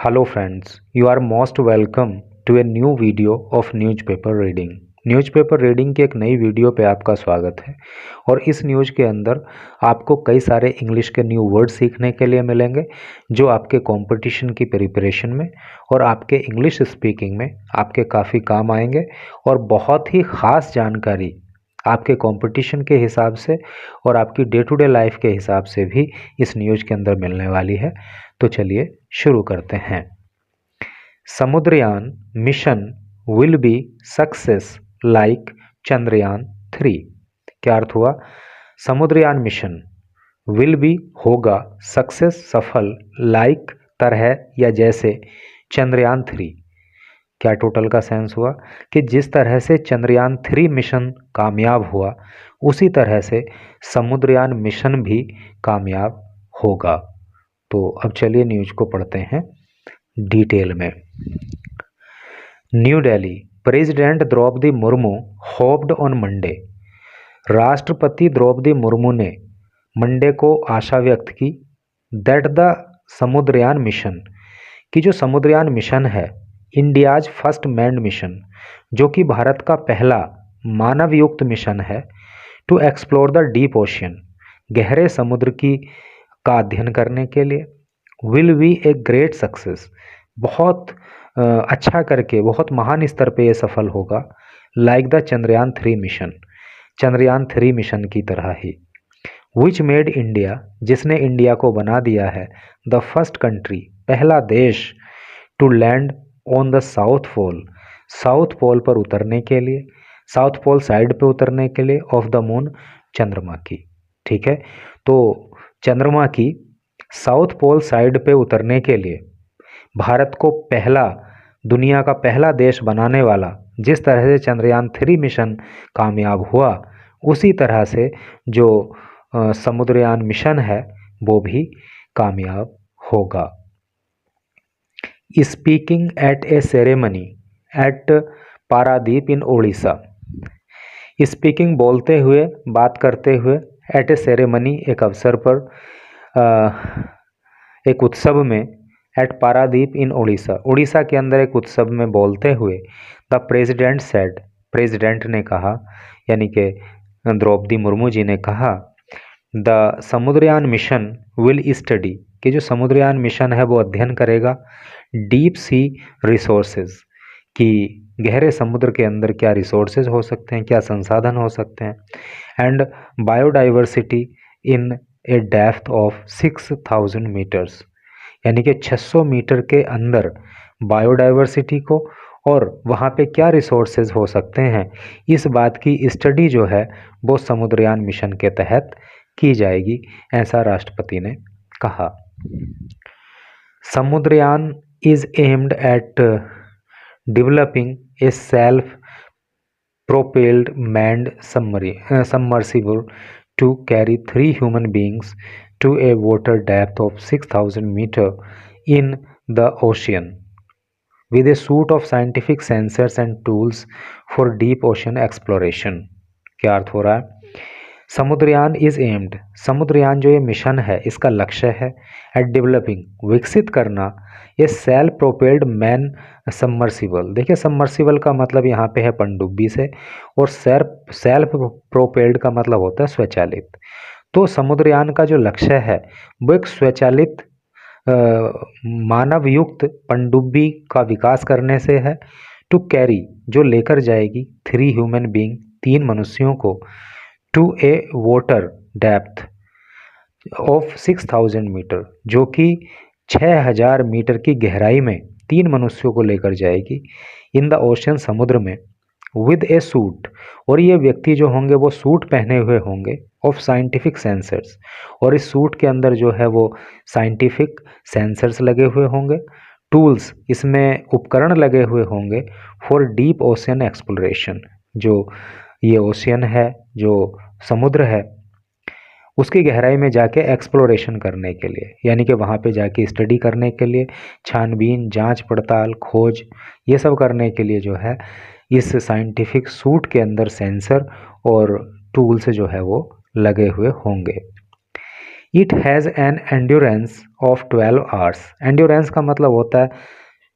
Hello friends, you are most welcome to a new video of newspaper reading। Newspaper reading की एक नई video पे आपका स्वागत है। और इस न्यूज़ के अंदर आपको कई सारे इंग्लिश के न्यू वर्ड सीखने के लिए मिलेंगे जो आपके कंपटीशन की प्रिपरेशन में और आपके इंग्लिश स्पीकिंग में आपके काफ़ी काम आएंगे। और बहुत ही ख़ास जानकारी आपके कंपटीशन के हिसाब से और आपकी डे टू डे लाइफ के हिसाब से भी इस न्यूज़ के अंदर मिलने वाली है। तो चलिए शुरू करते हैं। Samudrayaan mission will be success like Chandrayaan 3। क्या अर्थ हुआ? समुद्रयान मिशन विल बी होगा सक्सेस सफल लाइक तरह या जैसे चंद्रयान 3। क्या टोटल का सेंस हुआ कि जिस तरह से चंद्रयान 3 मिशन कामयाब हुआ उसी तरह से समुद्रयान मिशन भी कामयाब होगा। तो अब चलिए न्यूज़ को पढ़ते हैं डिटेल में। New Delhi, president Draupadi Murmu hoped on Monday. राष्ट्रपति द्रौपदी मुर्मू ने मंडे को आशा व्यक्त की दैट द समुद्रयान मिशन, कि जो समुद्रयान मिशन है, इंडियाज फर्स्ट मैन्ड मिशन, जो कि भारत का पहला मानव युक्त मिशन है, to explore the deep ocean, गहरे समुद्र की का अध्ययन करने के लिए, will be a great success, बहुत अच्छा करके बहुत महान स्तर पे ये सफल होगा, like the Chandrayaan 3 mission, Chandrayaan 3 mission की तरह ही, विच मेड इंडिया, जिसने इंडिया को बना दिया है, द फर्स्ट कंट्री, पहला देश, to land on the south pole, south pole पर उतरने के लिए, साउथ पोल साइड पे उतरने के लिए, ऑफ द मून, चंद्रमा की। ठीक है, तो चंद्रमा की साउथ पोल साइड पे उतरने के लिए भारत को पहला, दुनिया का पहला देश बनाने वाला, जिस तरह से चंद्रयान 3 मिशन कामयाब हुआ उसी तरह से जो समुद्रयान मिशन है वो भी कामयाब होगा। Speaking at A ceremony eight Paradip in Odisha, speaking बोलते हुए, बात करते हुए, एट ए सेरेमनी एक अवसर पर, एक उत्सव में, एट पारादीप इन ओडिशा, उड़ीसा के अंदर एक उत्सव में बोलते हुए, द प्रेसिडेंट सेड, प्रेसिडेंट ने कहा, यानी कि द्रौपदी मुर्मू जी ने कहा, the Samudrayaan mission will study, कि जो समुद्रयान मिशन है वो अध्ययन करेगा, डीप सी रिसोर्सेज, कि गहरे समुद्र के अंदर क्या रिसोर्सेज हो सकते हैं, क्या संसाधन हो सकते हैं, and biodiversity in a depth of 6000 meters, यानी कि 600 मीटर के अंदर बायोडाइवर्सिटी को और वहाँ पे क्या रिसोर्सेज हो सकते हैं, इस बात की स्टडी जो है वो समुद्रयान मिशन के तहत की जाएगी, ऐसा राष्ट्रपति ने कहा। Samudrayaan is aimed at developing a self propelled manned submersible to carry 3 human beings to a water depth of 6000 meter in the ocean with a suite of scientific sensors and tools for deep ocean exploration। क्या अर्थ हो रहा है? Samudrayaan is aimed, Samudrayaan जो ये mission है इसका लक्ष्य है, एट डेवलपिंग, विकसित करना, ये सेल्फ प्रोपेल्ड मैन सबमर्सिबल, देखिए सबमर्सिबल का मतलब यहाँ पे है पनडुब्बी से, और सेल्फ प्रोपेल्ड का मतलब होता है स्वचालित। तो समुद्रयान का जो लक्ष्य है वो एक स्वचालित मानव युक्त पनडुब्बी का विकास करने से है, टू कैरी, जो लेकर जाएगी, 3 ह्यूमन बींग, 3 मनुष्यों को, to a water depth of 6000 meter, जो कि 6000 मीटर की गहराई में 3 मनुष्यों को लेकर जाएगी, इन द ओशन, समुद्र में, विद ए सूट, और ये व्यक्ति जो होंगे वो सूट पहने हुए होंगे, ऑफ साइंटिफिक सेंसर्स, और इस सूट के अंदर जो है वो साइंटिफिक सेंसर्स लगे हुए होंगे, टूल्स, इसमें उपकरण लगे हुए होंगे, फॉर डीप ओशियन एक्सप्लोरेशन, जो ये ओशियन है, जो समुद्र है, उसकी गहराई में जाके एक्सप्लोरेशन करने के लिए, यानी कि वहाँ पे जाके स्टडी करने के लिए, छानबीन, जांच पड़ताल, खोज, ये सब करने के लिए जो है इस साइंटिफिक सूट के अंदर सेंसर और टूल्स जो है वो लगे हुए होंगे। It has an endurance of 12 hours. Endurance का मतलब होता है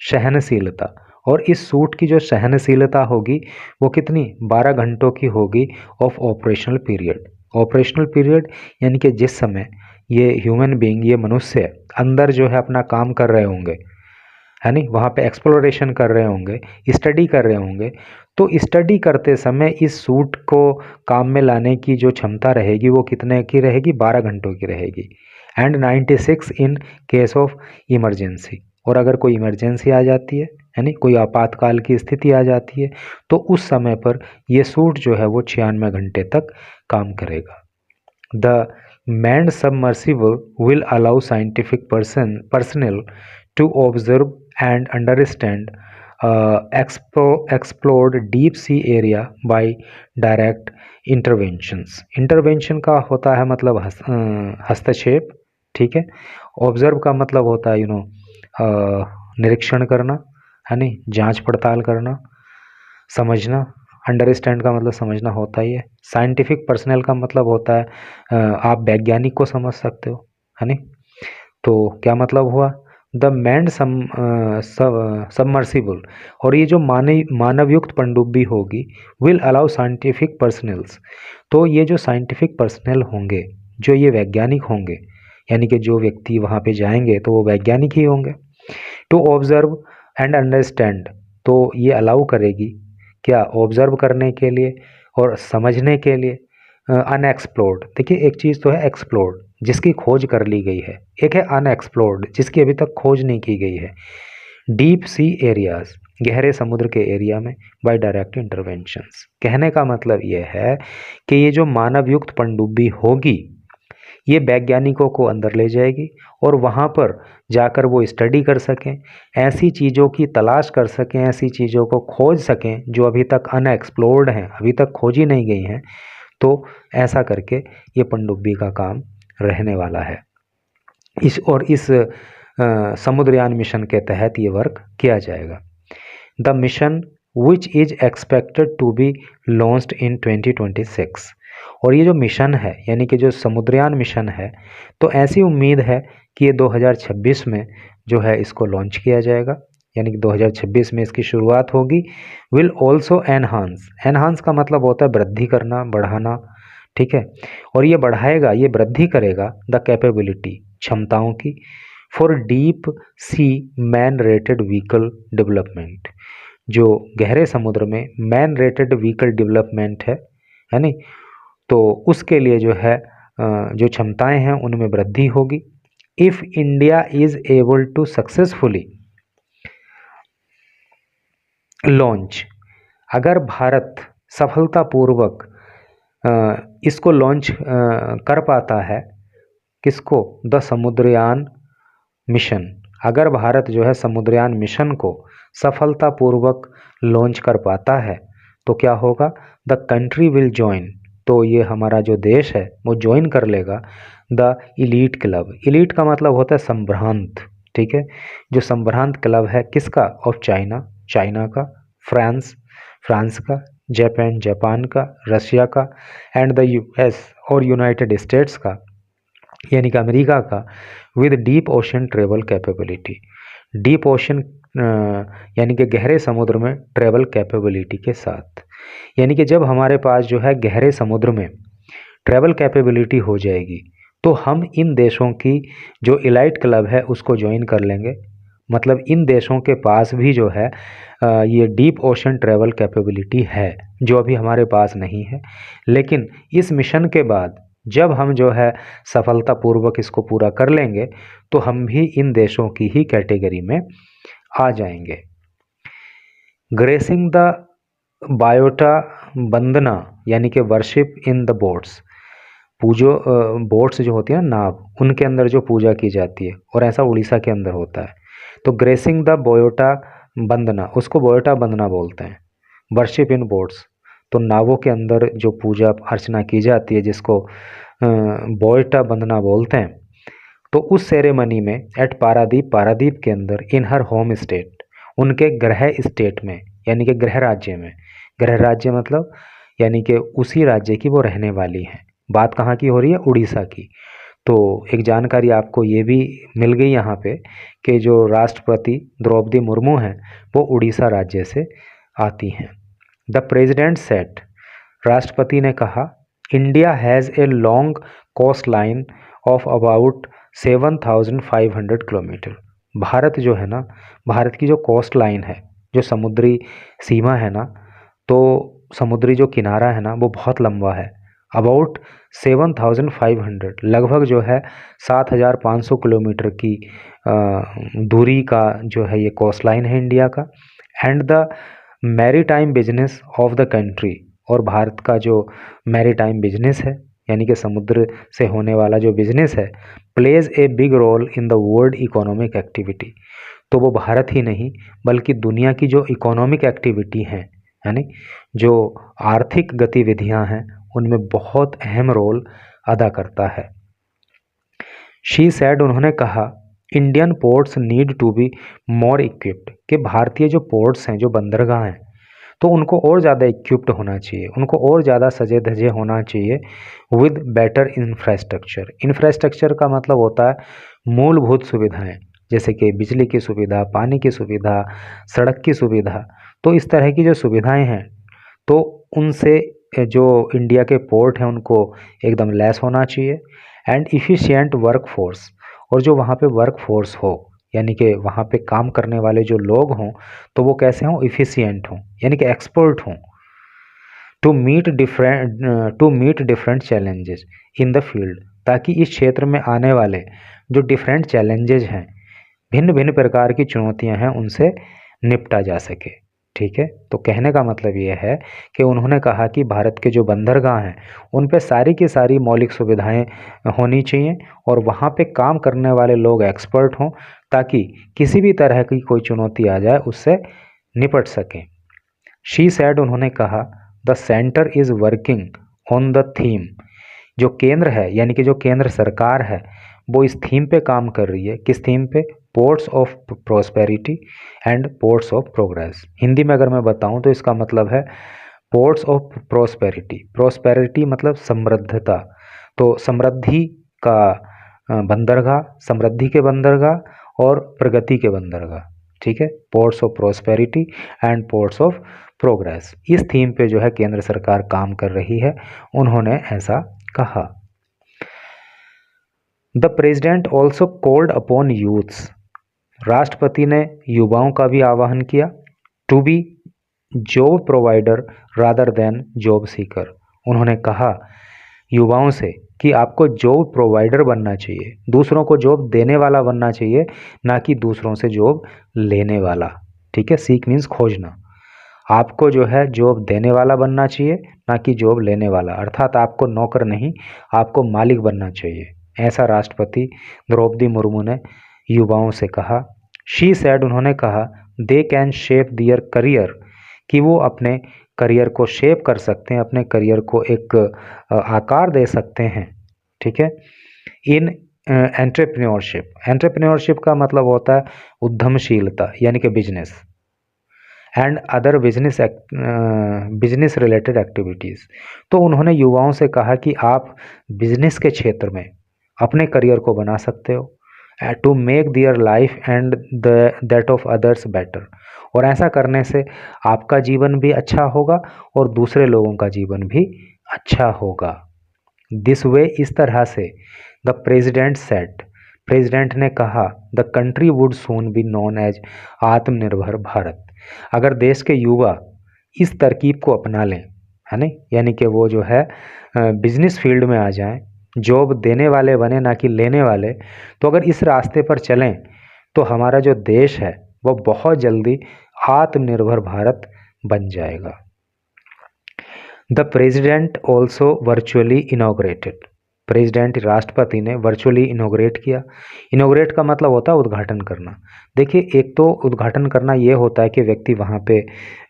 सहनशीलता, और इस सूट की जो सहनशीलता होगी वो कितनी 12 घंटों की होगी of operational period. Operational period यानी कि जिस समय ये ह्यूमन बीइंग, ये मनुष्य अंदर जो है अपना काम कर रहे होंगे, है नहीं, वहाँ पे एक्सप्लोरेशन कर रहे होंगे, स्टडी कर रहे होंगे, तो स्टडी करते समय इस सूट को काम में लाने की जो क्षमता रहेगी वो कितने की रहेगी, 12 घंटों की रहेगी। And 96 in case of emergency, और अगर कोई इमरजेंसी आ जाती है नहीं, कोई आपातकाल की स्थिति आ जाती है, तो उस समय पर ये सूट जो है वो 96 घंटे तक काम करेगा। The manned submersible will allow scientific personnel to observe and understand explored deep sea area by direct interventions। intervention का होता है मतलब हस्तक्षेप, ठीक है। ऑब्जर्व का मतलब होता है निरीक्षण करना, है नहीं, जांच पड़ताल करना, समझना। अंडरस्टैंड का मतलब समझना होता ही है। साइंटिफिक पर्सनल का मतलब होता है आप वैज्ञानिक को समझ सकते हो, है नहीं। तो क्या मतलब हुआ, द मैंड सबमर्सिबल, और ये जो मानवयुक्त पनडुब्बी होगी, विल अलाउ साइंटिफिक पर्सनल्स, तो ये जो साइंटिफिक पर्सनल होंगे, जो ये वैज्ञानिक होंगे, यानी कि जो व्यक्ति वहाँ पे जाएंगे तो वो वैज्ञानिक ही होंगे, टू ऑब्जर्व एंड अंडरस्टैंड, तो ये अलाउ करेगी क्या, ऑब्जर्व करने के लिए और समझने के लिए। अनएक्सप्लोर्ड, देखिए एक चीज़ तो है एक्सप्लोर्ड जिसकी खोज कर ली गई है, एक है अनएक्सप्लोर्ड जिसकी अभी तक खोज नहीं की गई है। डीप सी एरियाज, गहरे समुद्र के एरिया में, बाय डायरेक्ट इंटरवेंशंस। कहने का मतलब ये है कि ये जो मानव युक्त पनडुब्बी होगी ये वैज्ञानिकों को अंदर ले जाएगी और वहाँ पर जाकर वो स्टडी कर सकें, ऐसी चीज़ों की तलाश कर सकें, ऐसी चीज़ों को खोज सकें जो अभी तक अनएक्सप्लोर्ड हैं, अभी तक खोजी नहीं गई हैं। तो ऐसा करके ये पनडुब्बी का काम रहने वाला है। इस समुद्रयान मिशन के तहत ये वर्क किया जाएगा। The mission which is expected to be launched in 2026, और ये जो मिशन है यानी कि जो समुद्रयान मिशन है, तो ऐसी उम्मीद है कि ये 2026 में जो है इसको लॉन्च किया जाएगा, यानी कि 2026 में इसकी शुरुआत होगी। विल ऑल्सो एनहांस का मतलब होता है वृद्धि करना, बढ़ाना, ठीक है। और ये बढ़ाएगा, ये वृद्धि करेगा द कैपेबिलिटी, क्षमताओं की, for deep sea man rated vehicle development, जो गहरे समुद्र में मैन रेटेड व्हीकल डेवलपमेंट है नहीं, तो उसके लिए जो है जो क्षमताएं हैं उनमें वृद्धि होगी। If India is able to successfully launch, अगर भारत सफलतापूर्वक इसको लॉन्च कर पाता है, किसको, द समुद्रयान मिशन, अगर भारत जो है समुद्रयान मिशन को सफलतापूर्वक लॉन्च कर पाता है तो क्या होगा, द कंट्री विल ज्वाइन, तो ये हमारा जो देश है वो ज्वाइन कर लेगा द इलीट क्लब। इलीट का मतलब होता है संभ्रांत, ठीक है, जो संभ्रांत क्लब है किसका, ऑफ चाइना, चाइना का, फ्रांस, फ्रांस का, जापान, जापान का, रशिया का, एंड द यूएस और यूनाइटेड स्टेट्स का, यानी कि अमेरिका का, with deep ocean travel capability. Deep ocean यानी कि गहरे समुद्र में ट्रेवल कैपेबिलिटी के साथ, यानी कि जब हमारे पास जो है गहरे समुद्र में ट्रेवल कैपेबिलिटी हो जाएगी तो हम इन देशों की जो इलाइट क्लब है उसको ज्वाइन कर लेंगे। मतलब इन देशों के पास भी जो है ये डीप ओशन ट्रेवल कैपेबिलिटी है जो अभी हमारे पास नहीं है, लेकिन इस मिशन के बाद जब हम जो है सफलतापूर्वक इसको पूरा कर लेंगे तो हम भी इन देशों की ही कैटेगरी में आ जाएंगे। ग्रेसिंग द बायोटा वंदना, यानी कि वर्शिप इन द बोट्स, पूजो बोट्स जो होती है ना, नाव, उनके अंदर जो पूजा की जाती है, और ऐसा उड़ीसा के अंदर होता है। तो ग्रेसिंग द बोयोटा वंदना, उसको बोयोटा वंदना बोलते हैं। वर्शिप इन बोट्स, तो नावों के अंदर जो पूजा अर्चना की जाती है जिसको बोयोटा वंदना बोलते हैं, तो उस सेरेमनी में एट पारादीप, पारादीप के अंदर, इन हर होम स्टेट, उनके गृह स्टेट में, यानी कि गृह राज्य में, गृह राज्य मतलब यानी कि उसी राज्य की वो रहने वाली हैं। बात कहाँ की हो रही है, उड़ीसा की। तो एक जानकारी आपको ये भी मिल गई यहाँ पे कि जो राष्ट्रपति द्रौपदी मुर्मू हैं वो उड़ीसा राज्य से आती हैं। द प्रेसिडेंट सेट, राष्ट्रपति ने कहा, India has a long coast line of about 7,500 kilometre. भारत जो है ना, भारत की जो कोस्ट लाइन है, जो समुद्री सीमा है ना, तो समुद्री जो किनारा है ना वो बहुत लंबा है। अबाउट 7,500, लगभग जो है 7,500 किलोमीटर की दूरी का जो है ये कोस्ट लाइन है इंडिया का। And the maritime business of the country, और भारत का जो मैरीटाइम बिजनेस है यानी कि समुद्र से होने वाला जो बिजनेस है, plays a big role in the world economic activity. तो वो भारत ही नहीं बल्कि दुनिया की जो इकोनॉमिक एक्टिविटी हैं यानी जो आर्थिक गतिविधियां हैं उनमें बहुत अहम रोल अदा करता है। शी सैड, उन्होंने कहा, Indian ports need to be more equipped, कि भारतीय जो पोर्ट्स हैं, जो बंदरगाह हैं, तो उनको और ज़्यादा इक्विप्ड होना चाहिए, उनको और ज़्यादा सजे धजे होना चाहिए विद बेटर इंफ्रास्ट्रक्चर। इंफ्रास्ट्रक्चर का मतलब होता है मूलभूत सुविधाएं, जैसे कि बिजली की सुविधा, पानी की सुविधा, सड़क की सुविधा। तो इस तरह की जो सुविधाएं हैं तो उनसे जो इंडिया के पोर्ट हैं उनको एकदम लैस होना चाहिए। एंड इफ़िशियंट वर्क फोर्स, और जो वहाँ पे वर्क फोर्स हो यानी कि वहाँ पे काम करने वाले जो लोग हों तो वो कैसे हों, इफ़िशियंट हों यानी कि एक्सपर्ट हों। To meet different challenges in the field, ताकि इस क्षेत्र में आने वाले जो डिफरेंट चैलेंजेस हैं, भिन्न भिन्न प्रकार की चुनौतियां हैं, उनसे निपटा जा सके। ठीक है, तो कहने का मतलब ये है कि उन्होंने कहा कि भारत के जो बंदरगाह हैं उन पे सारी की सारी मौलिक सुविधाएं होनी चाहिए और वहाँ पे काम करने वाले लोग एक्सपर्ट हों, ताकि किसी भी तरह की कोई चुनौती आ जाए उससे निपट सकें। शी सैड, उन्होंने कहा, the centre is working on the theme, जो केंद्र है यानी कि जो केंद्र सरकार है वो इस थीम पे काम कर रही है। किस थीम पे? Ports of prosperity and ports of progress. Hindi में अगर मैं बताऊं तो इसका मतलब है पोर्ट्स ऑफ प्रोस्पेरिटी। प्रोस्पेरिटी मतलब समृद्धता, तो समृद्धि का बंदरगाह, समृद्धि के बंदरगाह और प्रगति के बंदरगाह। ठीक है, ports of prosperity and ports of progress, इस थीम पे जो है केंद्र सरकार काम कर रही है, उन्होंने ऐसा कहा। The president also called upon youths, राष्ट्रपति ने युवाओं का भी आह्वान किया, to be job provider rather than job seeker. उन्होंने कहा युवाओं से कि आपको जॉब प्रोवाइडर बनना चाहिए, दूसरों को जॉब देने वाला बनना चाहिए, ना कि दूसरों से जॉब लेने वाला। ठीक है, सीक मीन्स खोजना। आपको जो है जॉब देने वाला बनना चाहिए, ना कि जॉब लेने वाला, अर्थात आपको नौकर नहीं, आपको मालिक बनना चाहिए। ऐसा राष्ट्रपति द्रौपदी मुर्मू ने युवाओं से कहा। शी सैड, उन्होंने कहा, they can shape their career, कि वो अपने करियर को शेप कर सकते हैं, अपने करियर को एक आकार दे सकते हैं। ठीक है, इन एंटरप्रेन्योरशिप, एंटरप्रेन्योरशिप का मतलब होता है उद्यमशीलता यानी कि business, and other business related activities. तो उन्होंने युवाओं से कहा कि आप बिजनेस के क्षेत्र में अपने करियर को बना सकते हो, to make their life and that of others better, और ऐसा करने से आपका जीवन भी अच्छा होगा और दूसरे लोगों का जीवन भी अच्छा होगा। दिस वे, इस तरह से, द प्रेसिडेंट सेट, प्रेसिडेंट ने कहा, the country would soon be known as Atmanirbhar Bharat. अगर देश के युवा इस तरकीब को अपना लें, है ना, यानी कि वो जो है बिजनेस फील्ड में आ जाएं, जॉब देने वाले बने ना कि लेने वाले, तो अगर इस रास्ते पर चलें तो हमारा जो देश है वो बहुत जल्दी आत्मनिर्भर भारत बन जाएगा। The president also virtually inaugurated, president राष्ट्रपति ने वर्चुअली इनॉग्रेट किया। इनॉग्रेट का मतलब होता है उद्घाटन करना। देखिए, एक तो उद्घाटन करना ये होता है कि व्यक्ति वहाँ पे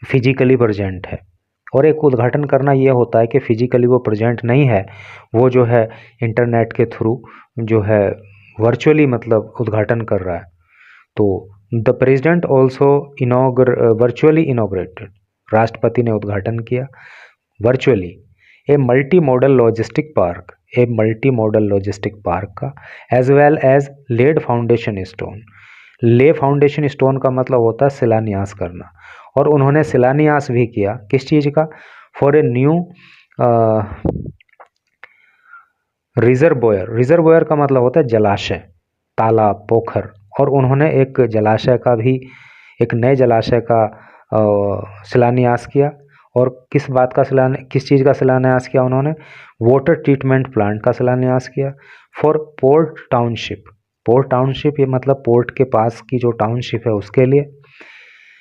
फिजिकली प्रेजेंट है, और एक उद्घाटन करना ये होता है कि फिजिकली वो प्रेजेंट नहीं है, वो जो है इंटरनेट के थ्रू जो है वर्चुअली मतलब उद्घाटन कर रहा है। तो the president also virtually inaugurated, राष्ट्रपति ने उद्घाटन किया virtually a multi modal logistic park, a multi modal logistic park का, as well as laid foundation stone. Lay foundation stone का मतलब होता है शिलान्यास करना, और उन्होंने शिलान्यास भी किया किस चीज़ का, for a new reservoir. Reservoir का मतलब होता है जलाशय, तालाब, पोखर, और उन्होंने एक जलाशय का भी, एक नए जलाशय का शिलान्यास किया। और किस बात का किस चीज़ का शिलान्यास किया उन्होंने, वाटर ट्रीटमेंट प्लांट का शिलान्यास किया for port township. Port township ये मतलब पोर्ट के पास की जो टाउनशिप है उसके लिए।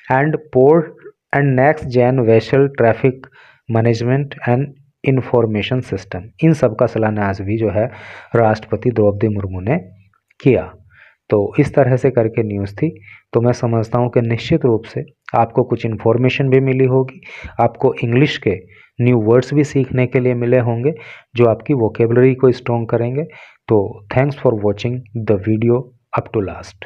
And port and next gen vessel traffic management and information system, इन सब का शिलान्यास भी जो है राष्ट्रपति द्रौपदी मुर्मू ने किया। तो इस तरह से करके न्यूज़ थी। तो मैं समझता हूँ कि निश्चित रूप से आपको कुछ इन्फॉर्मेशन भी मिली होगी, आपको इंग्लिश के न्यू वर्ड्स भी सीखने के लिए मिले होंगे जो आपकी वोकेबलरी को स्ट्रॉन्ग करेंगे। तो thanks for watching the video up to last.